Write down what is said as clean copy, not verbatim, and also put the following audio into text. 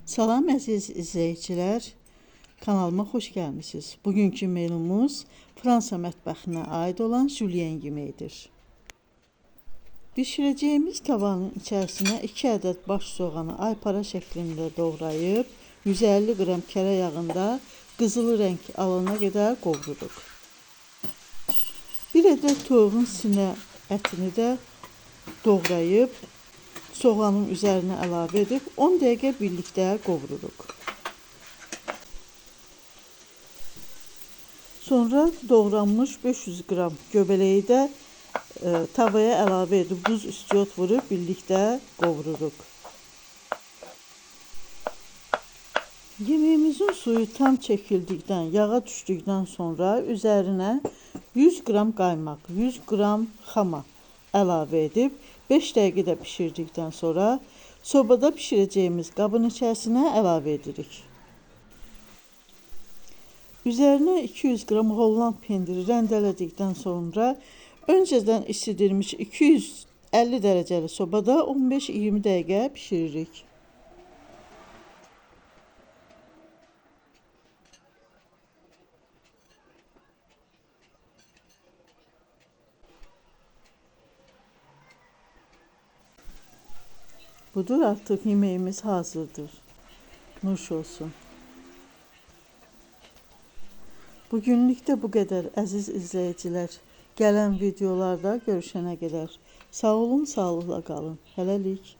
Salam əziz izləyicilər, kanalıma xoş gəlmisiniz. Bugünkü menumuz Fransa mətbəxinə aid olan jülyen yeməyidir. Bişirəcəyimiz tavanın içərisinə 2 ədəd baş soğanı aypara şəklində doğrayıb, 150 qram kərə yağında qızılı rəng alana qədər qovururuq. 1 ədəd toyuğun sinə ətini də doğrayıb, soğanın üzərinə əlavə edib 10 dəqiqə birlikdə qovururuq. Sonra doğranmış 500 qram göbələyi də tavaya əlavə edib duz üstüyot vurub birlikdə qovururuq. Yeməyimizin suyu tam çəkildikdən, yağa düşdükdən sonra üzərinə 100 qram qaymaq, 100 qram xama əlavə edib 5 dəqiqə də bişirdikdən sonra sobada bişirəcəyimiz qabın içərisinə əlavə edirik. Üzərinə 200 qram Holland pendiri rəndələdikdən sonra öncədən isidilmiş 250 dərəcəli sobada 15-20 dəqiqə bişiririk. Budur, artıq yeməyimiz hazırdır. Nuş olsun. Bugünlük də bu qədər əziz izləyicilər. Gələn videolarda görüşənə qədər sağ olun, sağlıqla qalın. Hələlik.